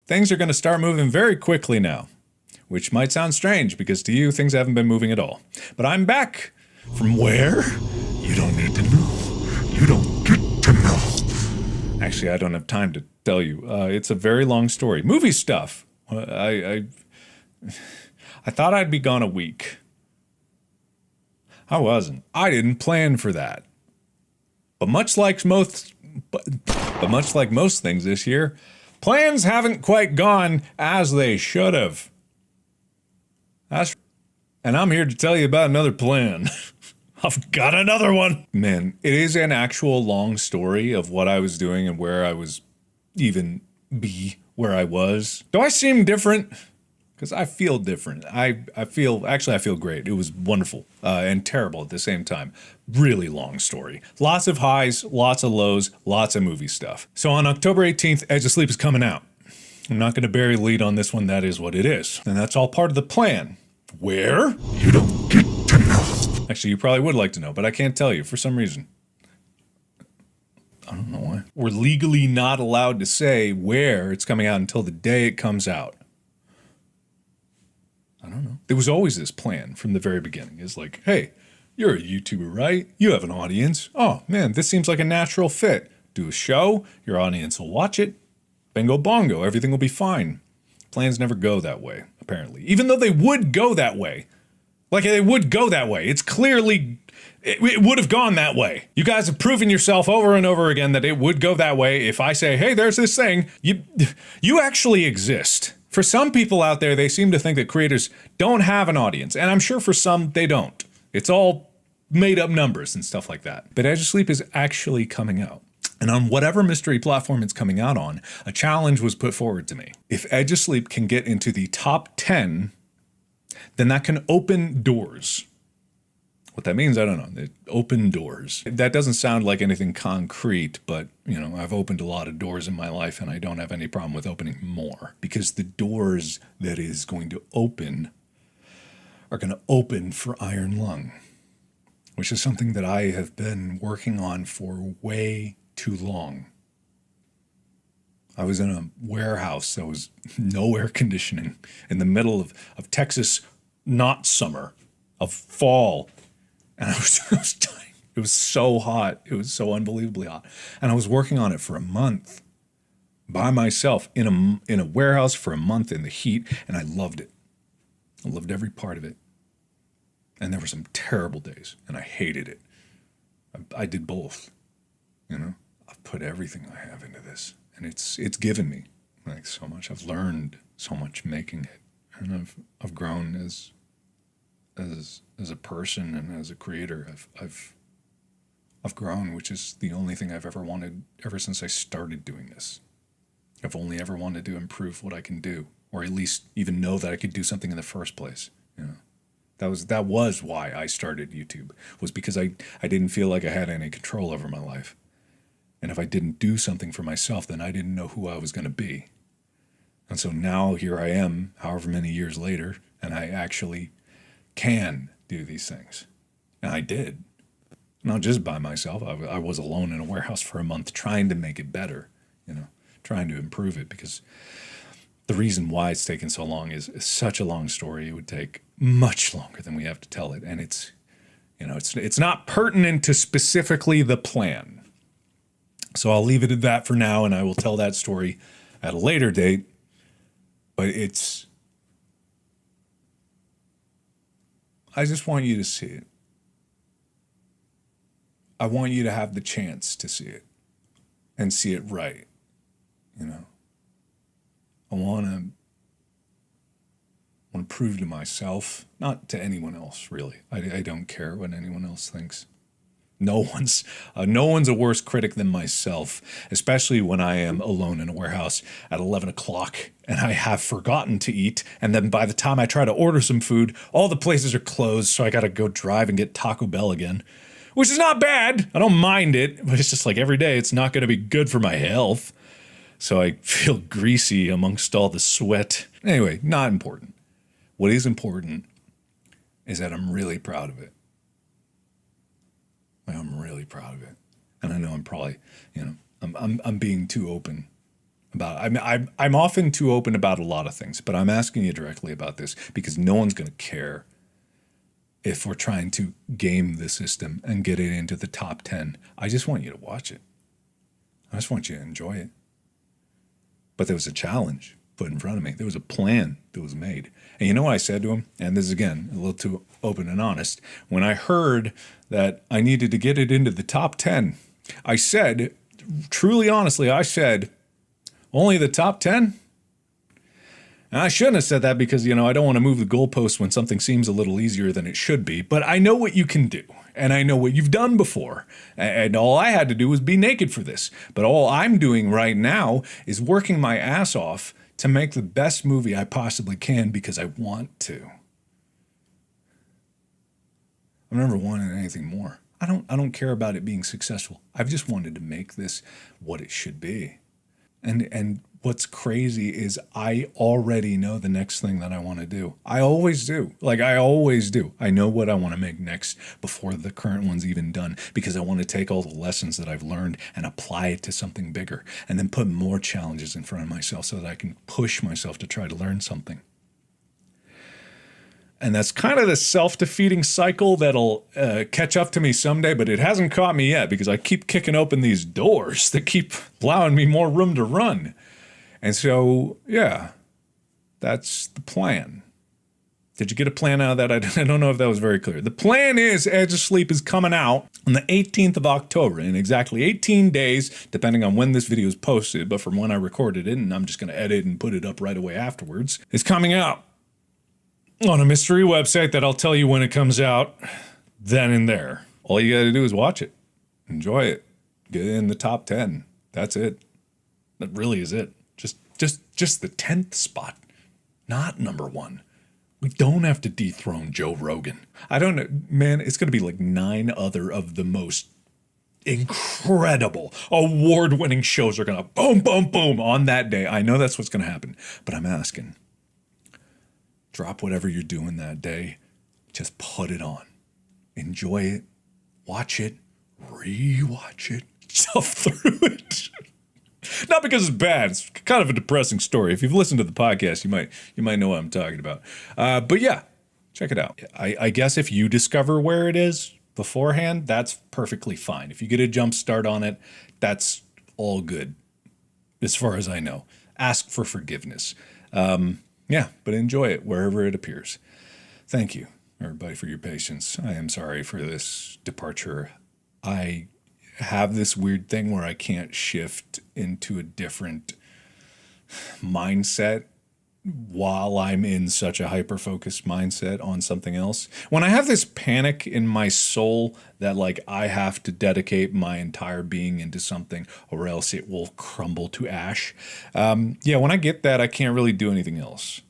things are going to start moving very quickly now, which might sound strange because to you, things haven't been moving at all. But I'm back from where? You don't need to know. You don't get to know. Actually, I don't have time to tell you. It's a very long story. Movie stuff. I thought I'd be gone a week. I wasn't. I didn't plan for that. But much like most things this year, plans haven't quite gone as they should have. And I'm here to tell you about another plan. I've got another one. Man, it is an actual long story of what I was doing and where I was where I was. Do I seem different? Because I feel different. I feel great. It was wonderful and terrible at the same time. Really long story. Lots of highs, lots of lows, lots of movie stuff. So on October 18th, Edge of Sleep is coming out. I'm not going to bury the lead on this one. That is what it is. And that's all part of the plan. Where? You don't get to know. Actually, you probably would like to know, but I can't tell you for some reason. I don't know why. We're legally not allowed to say where it's coming out until the day it comes out. I don't know. There was always this plan from the very beginning. It's like, hey, you're a YouTuber, right? You have an audience. Oh, man, this seems like a natural fit. Do a show, your audience will watch it. Bingo bongo, everything will be fine. Plans never go that way, apparently. Even though they would go that way. Like, they would go that way. It's clearly, it would have gone that way. You guys have proven yourself over and over again that it would go that way. If I say, hey, there's this thing, you actually exist. For some people out there, they seem to think that creators don't have an audience. And I'm sure for some, they don't. It's all made up numbers and stuff like that. But Edge of Sleep is actually coming out. And on whatever mystery platform it's coming out on, a challenge was put forward to me. If Edge of Sleep can get into the top 10, then that can open doors. What that means, I don't know. It open doors. That doesn't sound like anything concrete, but, you know, I've opened a lot of doors in my life and I don't have any problem with opening more. Because the doors that is going to open are going to open for Iron Lung, which is something that I have been working on for way too long. I was in a warehouse that was no air conditioning in the middle of Texas, not summer, of fall. And I was dying. It was so hot. It was so unbelievably hot. And I was working on it for a month by myself in a warehouse for a month in the heat. And I loved it. I loved every part of it. And there were some terrible days and I hated it. I did both, you know. I've put everything I have into this and it's given me like so much. I've learned so much making it and I've grown as a person and as a creator. I've grown, which is the only thing I've ever wanted ever since I started doing this. I've only ever wanted to improve what I can do, or at least even know that I could do something in the first place. You know, that was why I started YouTube, was because I didn't feel like I had any control over my life. And if I didn't do something for myself, then I didn't know who I was going to be. And so now here I am, however many years later, and I actually can do these things. And I did. Not just by myself. I was alone in a warehouse for a month trying to make it better, you know, trying to improve it, because the reason why it's taken so long is such a long story. It would take much longer than we have to tell it. And it's, you know, it's not pertinent to specifically the plan. So I'll leave it at that for now, and I will tell that story at a later date. But I just want you to see it. I want you to have the chance to see it and see it right. You know, I want to prove to myself, not to anyone else, really. I don't care what anyone else thinks. No one's a worse critic than myself, especially when I am alone in a warehouse at 11 o'clock and I have forgotten to eat. And then by the time I try to order some food, all the places are closed. So I got to go drive and get Taco Bell again, which is not bad. I don't mind it, but it's just like every day it's not going to be good for my health. So I feel greasy amongst all the sweat. Anyway, not important. What is important is that I'm really proud of it. I'm really proud of it. And I know I'm probably, you know, I'm being too open about. I'm often too open about a lot of things, but I'm asking you directly about this because no one's going to care if we're trying to game the system and get it into the top 10. I just want you to watch it. I just want you to enjoy it. But there was a challenge put in front of me. There was a plan that was made. And you know what I said to him? And this is, again, a little too open and honest. When I heard that I needed to get it into the top 10, I said, truly honestly, I said, only the top 10? And I shouldn't have said that because, I don't want to move the goalposts when something seems a little easier than it should be. But I know what you can do. And I know what you've done before. And all I had to do was be naked for this. But all I'm doing right now is working my ass off to make the best movie I possibly can because I want to. I've never wanted anything more. I don't care about it being successful. I've just wanted to make this what it should be. And what's crazy is I already know the next thing that I want to do. I always do. I always do. I know what I want to make next before the current one's even done because I want to take all the lessons that I've learned and apply it to something bigger and then put more challenges in front of myself so that I can push myself to try to learn something. And that's kind of the self-defeating cycle that'll catch up to me someday, but it hasn't caught me yet because I keep kicking open these doors that keep allowing me more room to run. And so, yeah, that's the plan. Did you get a plan out of that? I don't know if that was very clear. The plan is Edge of Sleep is coming out on the 18th of October in exactly 18 days, depending on when this video is posted. But from when I recorded it, and I'm just going to edit and put it up right away afterwards, it's coming out on a mystery website that I'll tell you when it comes out then and there. All you got to do is watch it, enjoy it, get it in the top 10. That's it. That really is it. Just the 10th spot, not number 1. We don't have to dethrone Joe Rogan. I don't know, man, it's going to be like 9 other of the most incredible award-winning shows are going to boom, boom, boom on that day. I know that's what's going to happen, but I'm asking, drop whatever you're doing that day. Just put it on. Enjoy it. Watch it. Re-watch it. Stuff through it. Not because it's bad. It's kind of a depressing story. If you've listened to the podcast, you might know what I'm talking about. But yeah, check it out. I guess if you discover where it is beforehand, that's perfectly fine. If you get a jump start on it, that's all good, as far as I know. Ask for forgiveness. Yeah, but enjoy it wherever it appears. Thank you, everybody, for your patience. I am sorry for this departure. I have this weird thing where I can't shift into a different mindset while I'm in such a hyper-focused mindset on something else. When I have this panic in my soul that I have to dedicate my entire being into something or else it will crumble to ash. When I get that, I can't really do anything else.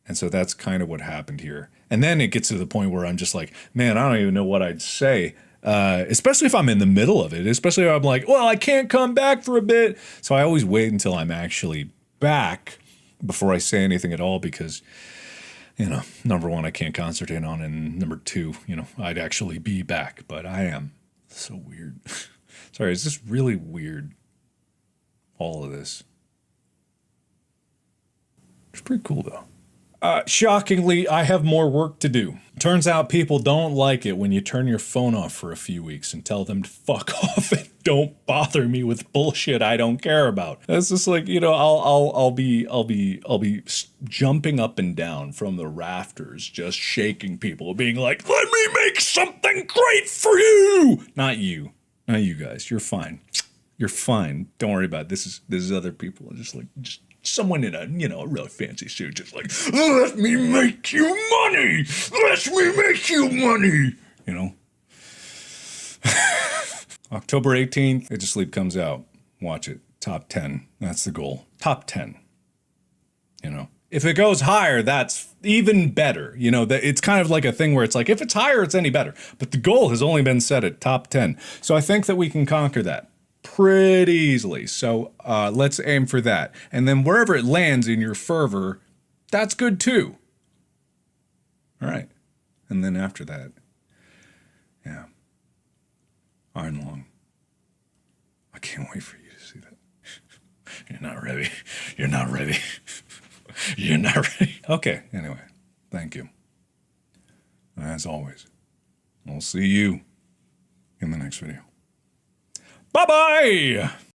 And so that's kind of what happened here. And then it gets to the point where I'm just like, man, I don't even know what I'd say. Especially if I'm in the middle of it, especially if I'm like, well, I can't come back for a bit. So I always wait until I'm actually back before I say anything at all because, number 1, I can't concentrate on, and number 2, I'd actually be back, but I am. So weird. Sorry, it's just really weird, all of this. It's pretty cool, though. Shockingly, I have more work to do. Turns out people don't like it when you turn your phone off for a few weeks and tell them to fuck off and don't bother me with bullshit I don't care about. It's just like, I'll be jumping up and down from the rafters, just shaking people, being like, let me make something great for you. Not you guys. You're fine. You're fine. Don't worry about it. This is other people. Just someone in a really fancy suit, just like, let me make you money. Let me make you money. October 18th, Edge of Sleep comes out. Watch it. Top 10. That's the goal. Top 10. If it goes higher, that's even better. It's kind of like a thing where it's like, if it's higher, it's any better. But the goal has only been set at top 10. So I think that we can conquer that pretty easily. So let's aim for that. And then wherever it lands in your fervor, that's good too. All right. And then after that, yeah, Iron Lung. I can't wait for you to see that. You're not ready. You're not ready. You're not ready. Okay, anyway, thank you. As always, I'll see you in the next video. Bye-bye!